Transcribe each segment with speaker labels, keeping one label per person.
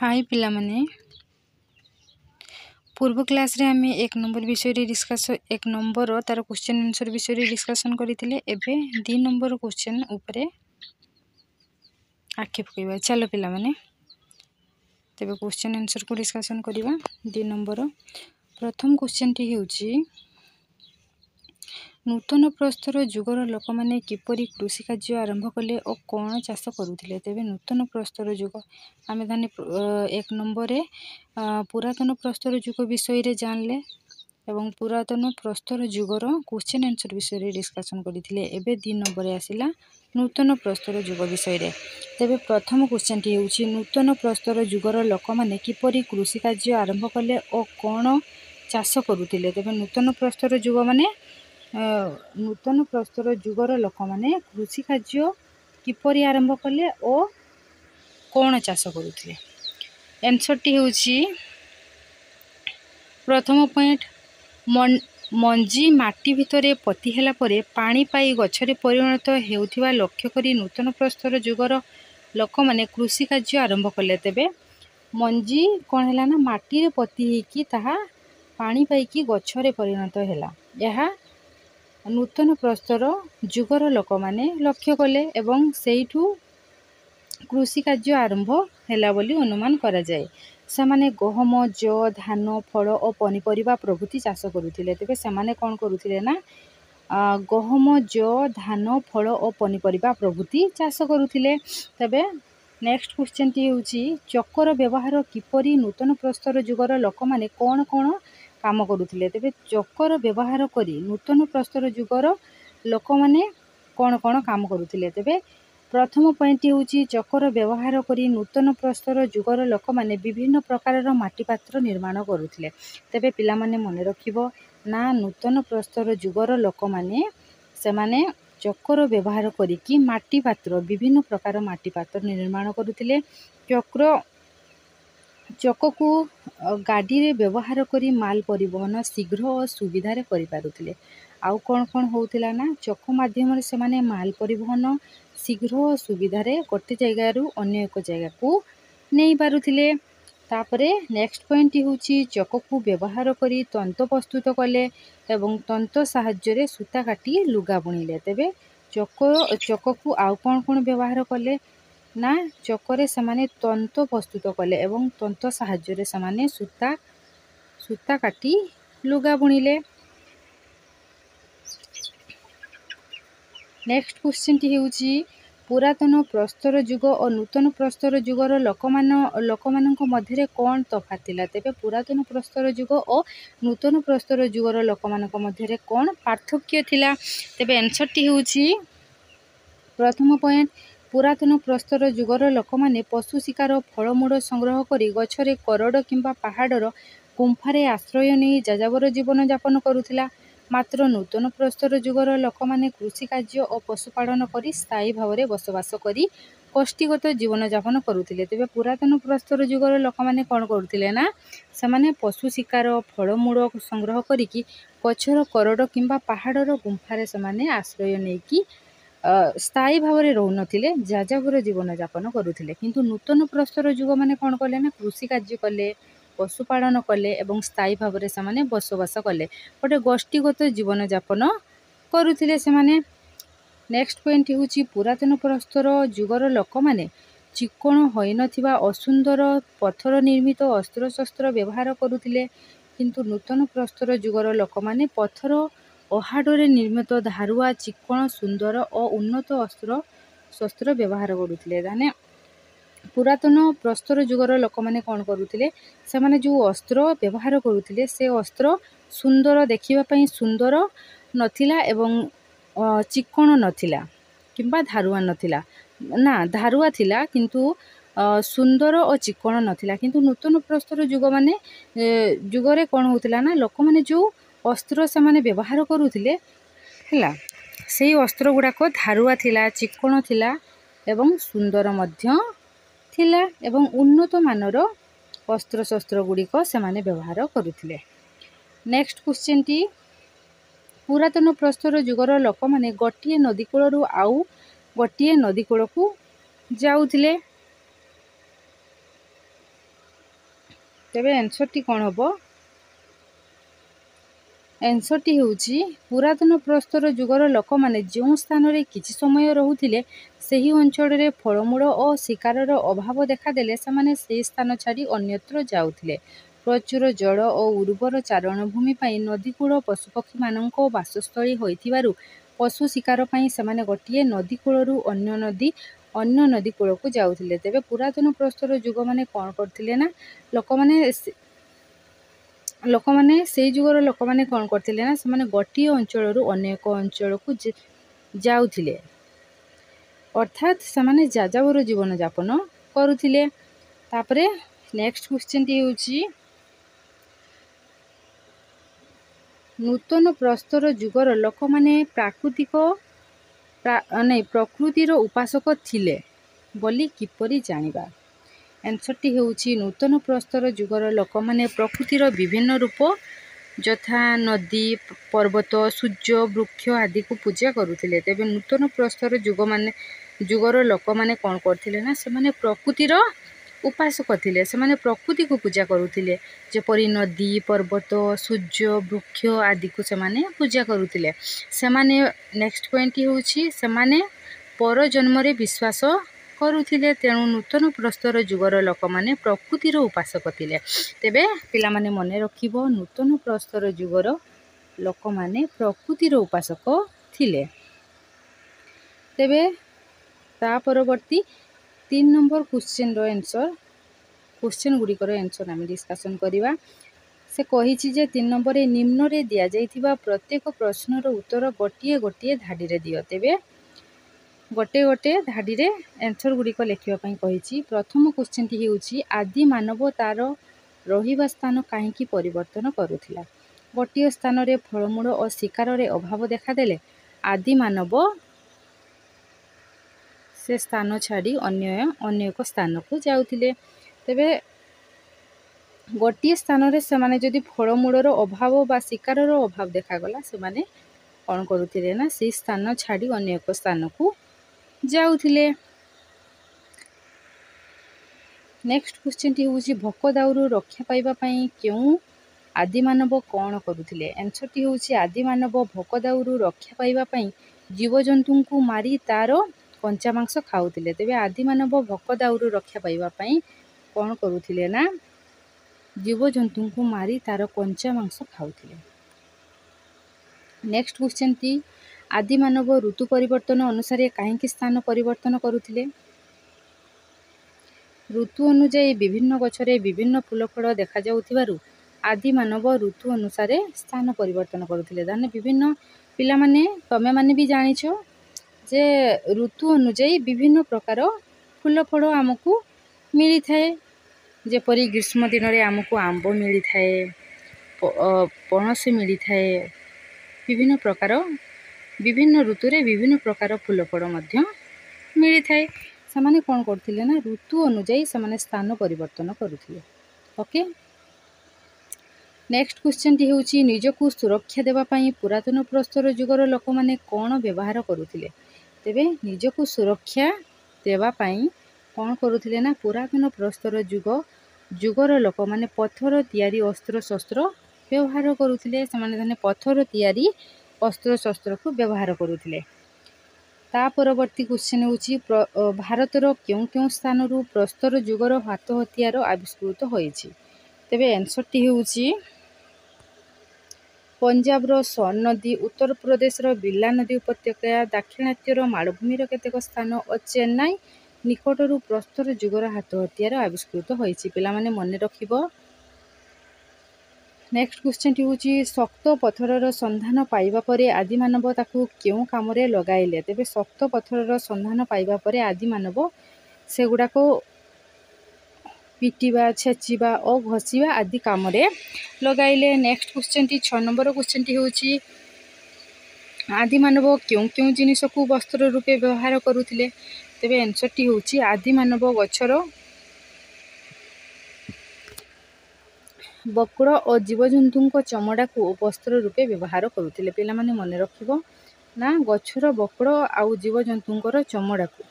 Speaker 1: हाय पिला माने पूर्व क्लास रे हमें एक नंबर विषय एक नंबर तार क्वेश्चन आंसर विषय डिस्कशन करते एबे 2 नंबर क्वेश्चन उपरे आखि पकेबा। चलो पिला माने तेबे क्वेश्चन आंसर को डिस्कशन करबा। 2 नंबर प्रथम क्वेश्चन टी हेउची नूतन प्रस्तर जुगर लोक माने किपरि कृषि कार्य आरंभ कले और कौन चाष करुथिले। तेबे नूतन प्रस्तर जुग आमे धाने 1 नंबर रे पुरातन प्रस्तर जुग विषय रे जानले एवं पुरातन प्रस्तर जुगर क्वेश्चन आंसर विषय डिस्कशन करथिले। एबे 2 नंबर रे आसिला नूतन प्रस्तर जुग विषय रे। तेबे प्रथम क्वेश्चन टी हेउची नूतन प्रस्तर जुगर लोक माने किपरि कृषि कार्य आरंभ कले और कौन चाष करुथिले। तेबे नूतन प्रस्तर जुग माने नूतन प्रस्तर जुगर लोक माने कृषि कार्य किपरि आरंभ कले और कौन चाष करुथिले। आंसर टी हेउची प्रथम पॉइंट मंजी माटी भितरे पति हेला परे पानी पाई गछरे परिणत हेउथिबा लक्ष्य करी नूतन प्रस्तर जुगर लोक माने कृषि कार्य आरंभ कले। तेबे मंजी कोन हेला ना माटी रे पति हेकी ताहा पानी पाई की गछरे परिणत हेला। यहा नूतन प्रस्तर जुगर लोक माने लक्ष्य कले एवं सेइठू कृषि कार्य आरंभ हेला बोली अनुमान करा जाए। सेमाने गहम जौ धान फल और पनीपरिबा प्रभृति चाष करुथिले। तेबे सेमाने कोन करुथिले ना गहम जौ धान फल और पनीपरिबा प्रभृति चाष करुथिले। तेबे नेक्स्ट क्वेश्चन टी हेउची चक्कर व्यवहार किपरि नूतन प्रस्तर जुगर लोक माने कोन कोन काम करुथिले। तेबे चक्कर व्यवहार करी नूतन प्रस्तर जुगर लोक माने कोन कोन काम करुथिले। तेबे प्रथम पॉइंट हेउची चक्कर व्यवहार करी नूतन प्रस्तर जुगर लोक माने विभिन्न प्रकार माटी पात्र निर्माण करुथिले। तेबे पिला माने मने रखिबो ना नूतन प्रस्तर जुगर लोक माने सेमाने चक्कर व्यवहार करी कि माटी पात्र विभिन्न प्रकार माटी पात्र निर्माण करुथिले। चक्कू गाड़ी रे व्यवहार करी माल परिवहन शीघ्र और सुविधा रे करि पारुथिले। आउ कोन कोन होउथिला ना चक्क माध्यम रे सेमाने माल परिवहन शीघ्र और सुविधा रे गोटे जगह रु अन्य एक जगह को नै पारुथिले। तापरे नेक्स्ट पॉइंट होउची चक्कू व्यवहार करी तंत प्रस्तुत कले एवं तंत सहाय्य रे सूता काटी लुगा बुणिले। तेबे चक्कू आउ कोन कोन व्यवहार कले ना चक्करे सेमाने तंत प्रस्तुत कले एवं तंत सहाय्य रे सेमाने सूता काटी लुगा बुणिले। नेक्स्ट क्वेश्चन टी हेउची पुरातन प्रस्तर जुग और नूतन प्रस्तर जुगर लोक मानक मध्यरे कोन तफात थिला। तेबे पुरातन प्रस्तर जुग और नूतन प्रस्तर जुगर लोक मानक मध्यरे कोन पार्थक्य थिला। तेबे आंसर टी हेउची प्रथम पॉइंट पुरातन प्रस्तर जुगर लोक माने पशु शिकार फलमूल संग्रह करी गछरे करड़ किंबा पहाड़र गुंफारे आश्रय नै जाजाबर जीवन यापन करुथिला। मात्र नूतन प्रस्तर जुगर लोक माने कृषि कार्य और पशुपालन करी स्थायी भाव रे बसवास करी कष्टिगत जीवन यापन करुथिले। तेबे पुरातन प्रस्तर जुगर लोक माने कोन करुथिले ना सेमाने पशु शिकार फलमूल संग्रह करिकी गछर करड़ किंबा पहाड़र गुंफारे सेमाने आश्रय नेकी स्थायी भाव रे रहु नथिले जाजाबर जीवन यापन करुथिले। किंतु नूतन प्रस्तर जुग माने कोन कले ना कृषि कार्य कले पशुपालन कले एवं स्थायी भाव रे सेमाने बसवास कले गोटे गोष्ठीगत जीवन यापन करुथिले सेमाने। नेक्स्ट पॉइंट हेउची पुरातन प्रस्तर जुगर लोक माने चिक्कण होई नथिबा असुंदर पत्थर निर्मित अस्त्र शस्त्र व्यवहार करुथिले। किंतु नूतन प्रस्तर जुगर लोक माने पत्थर ओहाडरे निर्मित धारुआ चिक्कण सुंदर और उन्नत अस्त्र शस्त्र व्यवहार करुथिले। दाने पुरातन प्रस्तर जुगर लोक माने कोन करुथिले सेमाने जो अस्त्र व्यवहार करुथिले से अस्त्र सुंदर देखिबा पई सुंदर नथिला एवं चिक्कण नथिला किंबा धारुआ नथिला ना धारुआ थिला किंतु सुंदर और चिक्कण नथिला। किंतु नूतन प्रस्तर जुग माने जुगरे कोन होतिला ना लोक माने जो अस्त्र से माने व्यवहार करुथिले हैला सेही अस्त्र गुडा को धारुआ थिला चिक्कण थिला एवं सुंदर मध्य थिला एवं उन्नत मानर अस्त्र शस्त्र गुडी को से माने व्यवहार करुथिले। नेक्स्ट क्वेश्चन टी पुरातन प्रस्तर जुगर लोक माने गोटिए नदी कूल रु आउ गोटिए नदी कूल को जाउथिले। ତେବେ ଆନ୍ସରଟି କ'ଣ ହେବ? ଆନ୍ସରଟି ହେଉଛି ପୁରାତନ ପ୍ରସ୍ତର ଯୁଗର ଲୋକମାନେ ଯେଉଁ ସ୍ଥାନରେ କିଛି ସମୟ ରହୁଥିଲେ ସେହି ଅଞ୍ଚଳରେ ଫଳମୂଳ ଓ ଶିକାରର ଅଭାବ ଦେଖାଦେଲେ ସେମାନେ ସେହି ସ୍ଥାନ ଛାଡ଼ି ଅନ୍ୟତ୍ର ଯାଉଥିଲେ। ପ୍ରଚୁର ଜଳ ଓ ଉର୍ବର ଚାରଣଭୂମି ପାଇଁ ନଦୀକୂଳ ପଶୁପକ୍ଷୀମାନଙ୍କ ବାସସ୍ଥଳୀ ହୋଇଥିବାରୁ ପଶୁ ଶିକାର ପାଇଁ ସେମାନେ ଗୋଟିଏ ନଦୀ କୂଳରୁ ଅନ୍ୟ ନଦୀ କୂଳକୁ ଯାଉଥିଲେ। ତେବେ ପୁରାତନ ପ୍ରସ୍ତର ଯୁଗମାନେ କ'ଣ କରୁଥିଲେ ନା ଲୋକମାନେ ସେଇ ଯୁଗର ଲୋକମାନେ କ'ଣ କରିଥିଲେ ନା ସେମାନେ ଗୋଟିଏ ଅଞ୍ଚଳରୁ ଅନ୍ୟ ଏକ ଅଞ୍ଚଳକୁ ଯାଉଥିଲେ, ଅର୍ଥାତ୍ ସେମାନେ ଯାଯାବର ଜୀବନଯାପନ କରୁଥିଲେ। ତାପରେ ନେକ୍ସଟ କ୍ୱେଶ୍ଚିନ୍ଟି ହେଉଛି ନୂତନ ପ୍ରସ୍ତର ଯୁଗର ଲୋକମାନେ ପ୍ରକୃତିର ଉପାସକ ଥିଲେ ବୋଲି କିପରି ଜାଣିବା? ଆନ୍ସରଟି ହେଉଛି ନୂତନ ପ୍ରସ୍ତର ଯୁଗର ଲୋକମାନେ ପ୍ରକୃତିର ବିଭିନ୍ନ ରୂପ ଯଥା ନଦୀ, ପର୍ବତ, ସୂର୍ଯ୍ୟ, ବୃକ୍ଷ ଆଦିକୁ ପୂଜା କରୁଥିଲେ। ତେବେ ନୂତନ ପ୍ରସ୍ତର ଯୁଗର ଲୋକମାନେ କ'ଣ କରୁଥିଲେ ନା ସେମାନେ ପ୍ରକୃତିର ଉପାସକ ଥିଲେ। ସେମାନେ ପ୍ରକୃତିକୁ ପୂଜା କରୁଥିଲେ, ଯେପରି ନଦୀ, ପର୍ବତ, ସୂର୍ଯ୍ୟ, ବୃକ୍ଷ ଆଦିକୁ ସେମାନେ ପୂଜା କରୁଥିଲେ। ସେମାନେ ନେକ୍ସଟ ପଏଣ୍ଟଟି ହେଉଛି ସେମାନେ ପରଜନ୍ମରେ ବିଶ୍ୱାସ କରୁଥିଲେ। ତେଣୁ ନୂତନ ପ୍ରସ୍ତର ଯୁଗର ଲୋକମାନେ ପ୍ରକୃତିର ଉପାସକ ଥିଲେ। ତେବେ ପିଲାମାନେ ମନେ ରଖିବ, ନୂତନ ପ୍ରସ୍ତର ଯୁଗର ଲୋକମାନେ ପ୍ରକୃତିର ଉପାସକ ଥିଲେ। ତେବେ ତା ପରବର୍ତ୍ତୀ 3 ନମ୍ବର କ୍ୱେଶ୍ଚିନ୍ ଗୁଡ଼ିକର ଆନ୍ସର ଆମେ ଡିସ୍କସନ୍ କରିବା। ସେ କହିଛି ଯେ 3 ନମ୍ବରରେ ନିମ୍ନରେ ଦିଆଯାଇଥିବା ପ୍ରତ୍ୟେକ ପ୍ରଶ୍ନର ଉତ୍ତର ଗୋଟିଏ ଗୋଟିଏ ଧାଡ଼ିରେ ଦିଅ। ତେବେ ଗୋଟେ ଧାଡ଼ିରେ ଆନ୍ସର ଗୁଡ଼ିକ ଲେଖିବା ପାଇଁ କହିଛି। ପ୍ରଥମ କ୍ୱେଶ୍ଚିନ୍ଟି ହେଉଛି ଆଦି ମାନବ ତାର ରହିବା ସ୍ଥାନ କାହିଁକି ପରିବର୍ତ୍ତନ କରୁଥିଲା? ଗୋଟିଏ ସ୍ଥାନରେ ଫଳମୂଳ ଓ ଶିକାରରେ ଅଭାବ ଦେଖାଦେଲେ ଆଦି ମାନବ ସେ ସ୍ଥାନ ଛାଡ଼ି ଅନ୍ୟ ଏକ ସ୍ଥାନକୁ ଯାଉଥିଲେ। ତେବେ ଗୋଟିଏ ସ୍ଥାନରେ ସେମାନେ ଯଦି ଫଳମୂଳର ଅଭାବ ବା ଶିକାରର ଅଭାବ ଦେଖାଗଲା ସେମାନେ କ'ଣ କରୁଥିଲେ ନା ସେହି ସ୍ଥାନ ଛାଡ଼ି ଅନ୍ୟ ଏକ ସ୍ଥାନକୁ ଯାଉଥିଲେ। ନେକ୍ସଟ କ୍ୱେଶ୍ଚିନ୍ଟି ହେଉଛି ଭୋକ ଦାଉରୁ ରକ୍ଷା ପାଇବା ପାଇଁ କେଉଁ ଆଦିମାନବ କ'ଣ କରୁଥିଲେ? ଆନ୍ସରଟି ହେଉଛି ଆଦିମାନବ ଭୋକ ଦାଉରୁ ରକ୍ଷା ପାଇବା ପାଇଁ ଜୀବଜନ୍ତୁଙ୍କୁ ମାରି ତାର କଞ୍ଚା ମାଂସ ଖାଉଥିଲେ। ତେବେ ଆଦିମାନବ ଭୋକ ଦାଉରୁ ରକ୍ଷା ପାଇବା ପାଇଁ କ'ଣ କରୁଥିଲେ ନା ଜୀବଜନ୍ତୁଙ୍କୁ ମାରି ତାର କଞ୍ଚା ମାଂସ ଖାଉଥିଲେ। ନେକ୍ସଟ କ୍ୱେଶ୍ଚିନ୍ଟି ଆଦିମାନବ ଋତୁ ପରିବର୍ତ୍ତନ ଅନୁସାରେ କାହିଁକି ସ୍ଥାନ ପରିବର୍ତ୍ତନ କରୁଥିଲେ? ଋତୁ ଅନୁଯାୟୀ ବିଭିନ୍ନ ଗଛରେ ବିଭିନ୍ନ ଫୁଲ ଫଳ ଦେଖାଯାଉଥିବାରୁ ଆଦିମାନବ ଋତୁ ଅନୁସାରେ ସ୍ଥାନ ପରିବର୍ତ୍ତନ କରୁଥିଲେ। ତାହେଲେ ବିଭିନ୍ନ ପିଲାମାନେ ତମେମାନେ ବି ଜାଣିଛ ଯେ ଋତୁ ଅନୁଯାୟୀ ବିଭିନ୍ନ ପ୍ରକାର ଫୁଲ ଫଳ ଆମକୁ ମିଳିଥାଏ। ଯେପରି ଗ୍ରୀଷ୍ମ ଦିନରେ ଆମକୁ ଆମ୍ବ ମିଳିଥାଏ, ପଣସ ମିଳିଥାଏ, ବିଭିନ୍ନ ଋତୁରେ ବିଭିନ୍ନ ପ୍ରକାର ଫୁଲ ଫଳ ମଧ୍ୟ ମିଳିଥାଏ। ସେମାନେ କ'ଣ କରୁଥିଲେ ନା ଋତୁ ଅନୁଯାୟୀ ସେମାନେ ସ୍ଥାନ ପରିବର୍ତ୍ତନ କରୁଥିଲେ। ଓକେ, ନେକ୍ସଟ କ୍ୱେଶ୍ଚିନ୍ଟି ହେଉଛି ନିଜକୁ ସୁରକ୍ଷା ଦେବା ପାଇଁ ପୁରାତନ ପ୍ରସ୍ତର ଯୁଗର ଲୋକମାନେ କ'ଣ ବ୍ୟବହାର କରୁଥିଲେ? ତେବେ ନିଜକୁ ସୁରକ୍ଷା ଦେବା ପାଇଁ କ'ଣ କରୁଥିଲେ ନା ପୁରାତନ ପ୍ରସ୍ତର ଯୁଗର ଲୋକମାନେ ପଥର ତିଆରି ଅସ୍ତ୍ରଶସ୍ତ୍ର ବ୍ୟବହାର କରୁଥିଲେ। ସେମାନେ ପଥର ତିଆରି ଅସ୍ତ୍ରଶସ୍ତ୍ରକୁ ବ୍ୟବହାର କରୁଥିଲେ। ତା ପରବର୍ତ୍ତୀ କ୍ୱେଶ୍ଚିନ୍ ହେଉଛି ଭାରତର କେଉଁ କେଉଁ ସ୍ଥାନରୁ ପ୍ରସ୍ତର ଯୁଗର ହାତ ହତିଆର ଆବିଷ୍କୃତ ହୋଇଛି? ତେବେ ଆନ୍ସରଟି ହେଉଛି ପଞ୍ଜାବର ସୋନ ନଦୀ, ଉତ୍ତରପ୍ରଦେଶର ବିର୍ଲା ନଦୀ ଉପତ୍ୟକା, ଦାକ୍ଷିଣାତ୍ୟର ମାଳଭୂମିର କେତେକ ସ୍ଥାନ ଓ ଚେନ୍ନାଇ ନିକଟରୁ ପ୍ରସ୍ତର ଯୁଗର ହାତ ହତିଆର ଆବିଷ୍କୃତ ହୋଇଛି। ପିଲାମାନେ ମନେ ରଖିବ। ନେକ୍ସଟ କ୍ୱେଶ୍ଚିନ୍ଟି ହେଉଛି ଶକ୍ତ ପଥରର ସନ୍ଧାନ ପାଇବା ପରେ ଆଦିମାନବ ତାକୁ କେଉଁ କାମରେ ଲଗାଇଲେ? ତେବେ ଶକ୍ତ ପଥରର ସନ୍ଧାନ ପାଇବା ପରେ ଆଦିମାନବ ସେଗୁଡ଼ାକ ପିଟିବା, ଛେଚିବା ଓ ଘଷିବା ଆଦି କାମରେ ଲଗାଇଲେ। ନେକ୍ସଟ କ୍ୱେଶ୍ଚିନ୍ଟି 6 ନମ୍ବର କ୍ୱେଶ୍ଚିନ୍ଟି ହେଉଛି ଆଦିମାନବ କେଉଁ କେଉଁ ଜିନିଷକୁ ବସ୍ତ୍ର ରୂପେ ବ୍ୟବହାର କରୁଥିଲେ? ତେବେ ଆନ୍ସରଟି ହେଉଛି ଆଦିମାନବ ଗଛର ବକ୍ର ଓ ଜୀବଜନ୍ତୁଙ୍କ ଚମଡ଼ାକୁ ବସ୍ତ୍ର ରୂପେ ବ୍ୟବହାର କରୁଥିଲେ। ପିଲାମାନେ ମନେ ରଖିବ ନା ଗଛର ବକ୍ର ଆଉ ଜୀବଜନ୍ତୁଙ୍କର ଚମଡ଼ାକୁ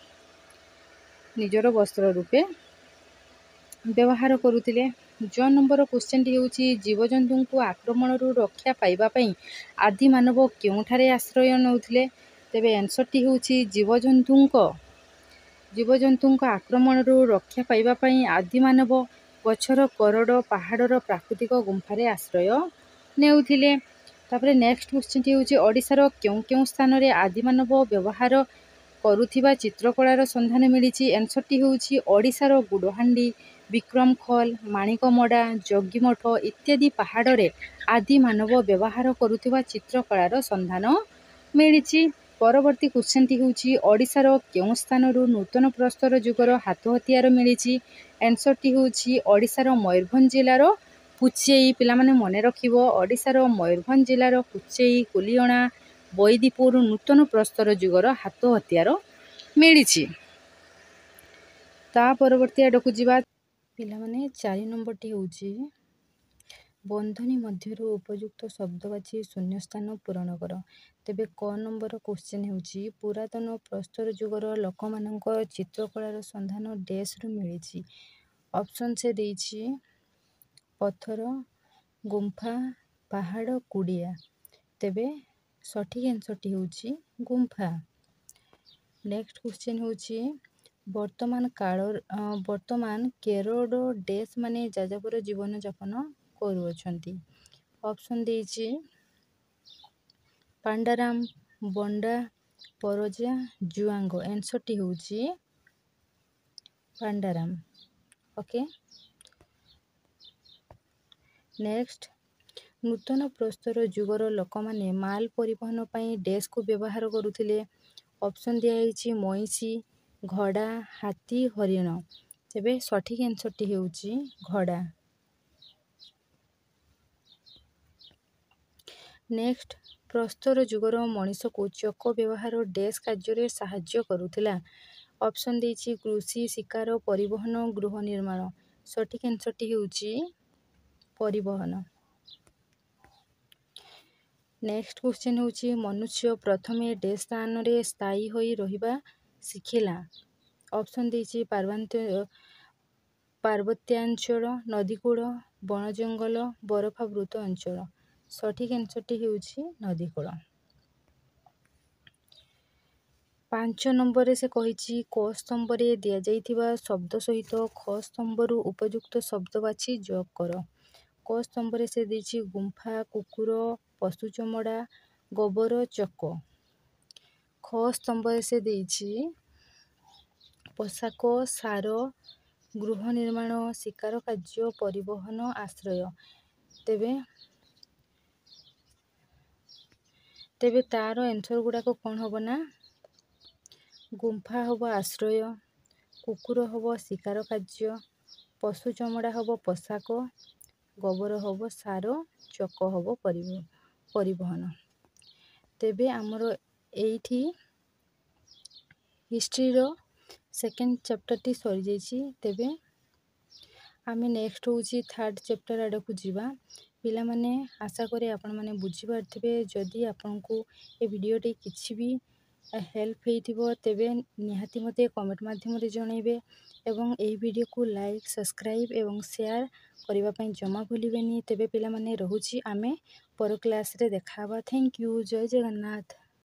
Speaker 1: ନିଜର ବସ୍ତ୍ର ରୂପେ ବ୍ୟବହାର କରୁଥିଲେ। ज नंबर क्वेश्चनटी ହେଉଛି ଜୀବଜନ୍ତୁଙ୍କୁ ଆକ୍ରମଣରୁ ରକ୍ଷା ପାଇବା ପାଇଁ ଆଦି ମାନବ କେଉଁଠାରେ ଆଶ୍ରୟ ନେଉଥିଲେ? ତେବେ ଆନ୍ସରଟି ହେଉଛି ଜୀବଜନ୍ତୁଙ୍କ ଆକ୍ରମଣରୁ ରକ୍ଷା ପାଇବା ପାଇଁ ଆଦିମାନବ ଗଛର କରଡ଼ ପାହାଡ଼ର ପ୍ରାକୃତିକ ଗୁମ୍ଫାରେ ଆଶ୍ରୟ ନେଉଥିଲେ। ତାପରେ ନେକ୍ସଟ କ୍ୱେଶ୍ଚିନ୍ଟି ହେଉଛି ଓଡ଼ିଶାର କେଉଁ କେଉଁ ସ୍ଥାନରେ ଆଦିମାନବ ବ୍ୟବହାର କରୁଥିବା ଚିତ୍ରକଳାର ସନ୍ଧାନ ମିଳିଛି? ଆନ୍ସରଟି ହେଉଛି ଓଡ଼ିଶାର ଗୁଡ଼ହାଣ୍ଡି, ବିକ୍ରମଖୋଲ, ମାଣିକମଡ଼ା, ଜଗିମଠ ଇତ୍ୟାଦି ପାହାଡ଼ରେ ଆଦିମାନବ ବ୍ୟବହାର କରୁଥିବା ଚିତ୍ରକଳାର ସନ୍ଧାନ ମିଳିଛି। ପରବର୍ତ୍ତୀ କ୍ୱେଶ୍ଚନଟି ହେଉଛି ଓଡ଼ିଶାର କେଉଁ ସ୍ଥାନରୁ ନୂତନ ପ୍ରସ୍ତର ଯୁଗର ହାତ ହତିଆର ମିଳିଛି? ଆନ୍ସରଟି ହେଉଛି ଓଡ଼ିଶାର ମୟୂରଭଞ୍ଜ ଜିଲ୍ଲାର କୁଚେଇ। ପିଲାମାନେ ମନେ ରଖିବ, ଓଡ଼ିଶାର ମୟୂରଭଞ୍ଜ ଜିଲ୍ଲାର କୁଚେଇ, କୁଲିଅଣା, ବୈଦିପୁର ନୂତନ ପ୍ରସ୍ତର ଯୁଗର ହାତ ହତିଆର ମିଳିଛି। ତା ପରବର୍ତ୍ତୀ ଆଡ଼କୁ ଯିବା। ପିଲାମାନେ 4 ନମ୍ବରଟି ହେଉଛି ବନ୍ଧନୀ ମଧ୍ୟରୁ ଉପଯୁକ୍ତ ଶବ୍ଦ ବାଛି ଶୂନ୍ୟସ୍ଥାନ ପୂରଣ କର। ତେବେ କ ନମ୍ବର କ୍ୱେଶ୍ଚନ୍ ହେଉଛି ପୁରାତନ ପ୍ରସ୍ତର ଯୁଗର ଲୋକମାନଙ୍କ ଚିତ୍ରକଳାର ସନ୍ଧାନ ଡେସ୍ରୁ ମିଳିଛି। ଅପସନ୍ ସେ ଦେଇଛି ପଥର, ଗୁମ୍ଫା, ପାହାଡ଼, କୁଡ଼ିଆ। ତେବେ ସଠିକ୍ ଆନ୍ସରଟି ହେଉଛି ଗୁମ୍ଫା। ନେକ୍ସଟ କ୍ୱେଶ୍ଚନ୍ ହେଉଛି ବର୍ତ୍ତମାନ କେରଳ ଡେସ୍ ମାନେ ଯାଯାବର ଜୀବନଯାପନ କରୁଅଛନ୍ତି। ଅପସନ୍ ଦେଇଛି ପାଣ୍ଡାରାମ, ବଣ୍ଡା, ପରଜା, ଜୁଆଙ୍ଗ। ଆନ୍ସରଟି ହେଉଛି ପାଣ୍ଡାରାମ। ଓକେ। ନେକ୍ସଟ ନୂତନ ପ୍ରସ୍ତର ଯୁଗର ଲୋକମାନେ ମାଲ ପରିବହନ ପାଇଁ ଡେସ୍କୁ ବ୍ୟବହାର କରୁଥିଲେ। ଅପସନ୍ ଦିଆଯାଇଛି ମଇଁଷି, ଘୋଡ଼ା, ହାତୀ, ହରିଣ। ତେବେ ସଠିକ୍ ଆନ୍ସରଟି ହେଉଛି ଘୋଡ଼ା। ନେକ୍ସଟ ପ୍ରସ୍ତର ଯୁଗର ମଣିଷକୁ ଚକ ବ୍ୟବହାର ଡେସ୍ କାର୍ଯ୍ୟରେ ସାହାଯ୍ୟ କରୁଥିଲା। ଅପସନ୍ ଦେଇଛି କୃଷି, ଶିକାର, ପରିବହନ, ଗୃହ ନିର୍ମାଣ। ସଠିକ୍ ଆନ୍ସରଟି ହେଉଛି ପରିବହନ। ନେକ୍ସଟ କ୍ୱେଶ୍ଚନ୍ ହେଉଛି ମନୁଷ୍ୟ ପ୍ରଥମେ ଡେସ୍ ସ୍ଥାନରେ ସ୍ଥାୟୀ ହୋଇ ରହିବା ଶିଖିଲା। ଅପସନ୍ ଦେଇଛି ପାର୍ବତ୍ୟାଞ୍ଚଳ, ନଦୀକୂଳ, ବଣ ଜଙ୍ଗଲ, ବରଫାବୃତ ଅଞ୍ଚଳ। ସଠିକ୍ ଆନ୍ସରଟି ହେଉଛି ନଦୀକୂଳ। 5 ନମ୍ବରରେ ସେ କହିଛି କ ସ୍ତମ୍ଭରେ ଦିଆଯାଇଥିବା ଶବ୍ଦ ସହିତ ଖ ସ୍ତମ୍ଭରୁ ଉପଯୁକ୍ତ ଶବ୍ଦ ବାଛି ଯୋଗ କର। କ ସ୍ତମ୍ଭରେ ସେ ଦେଇଛି ଗୁମ୍ଫା, କୁକୁର, ପଶୁ ଚମଡ଼ା, ଗୋବର, ଚକ। ଖ ସ୍ତମ୍ଭରେ ସେ ଦେଇଛି ପୋଷାକ, ସାର, ଗୃହ ନିର୍ମାଣ, ଶିକାର କାର୍ଯ୍ୟ, ପରିବହନ, ଆଶ୍ରୟ। ତେବେ ତାର ଆନ୍ସର ଗୁଡ଼ାକ କ'ଣ ହେବ ନା ଗୁମ୍ଫା ହେବ ଆଶ୍ରୟ, କୁକୁର ହେବ ଶିକାର କାର୍ଯ୍ୟ, ପଶୁ ଚମଡ଼ା ହେବ ପୋଷାକ, ଗୋବର ହେବ ସାର, ଚକ ହେବ ପରିବହନ। ତେବେ ଆମର ଏଇଠି ହିଷ୍ଟ୍ରିର ସେକେଣ୍ଡ ଚାପ୍ଟରଟି ସରିଯାଇଛି। ତେବେ ଆମେ ନେକ୍ସଟ ହେଉଛି ଥାର୍ଡ଼ ଚାପ୍ଟର ଆଡ଼କୁ ଯିବା। ପିଲାମାନେ ଆଶା କରେ ଆପଣମାନେ ବୁଝିପାରିଥିବେ। ଯଦି ଆପଣଙ୍କୁ ଏ ଭିଡ଼ିଓଟି କିଛି ବି ହେଲ୍ପ ହେଇଥିବ ତେବେ ନିହାତି ମୋତେ କମେଣ୍ଟ ମାଧ୍ୟମରେ ଜଣାଇବେ ଏବଂ ଏହି ଭିଡ଼ିଓକୁ ଲାଇକ୍, ସବସ୍କ୍ରାଇବ୍ ଏବଂ ସେୟାର କରିବା ପାଇଁ ଜମା ଭୁଲିବେନି। ତେବେ ପିଲାମାନେ ରହୁଛି, ଆମେ ପର କ୍ଲାସ୍ରେ ଦେଖା ହେବା। Thank you. ଜୟ ଜଗନ୍ନାଥ।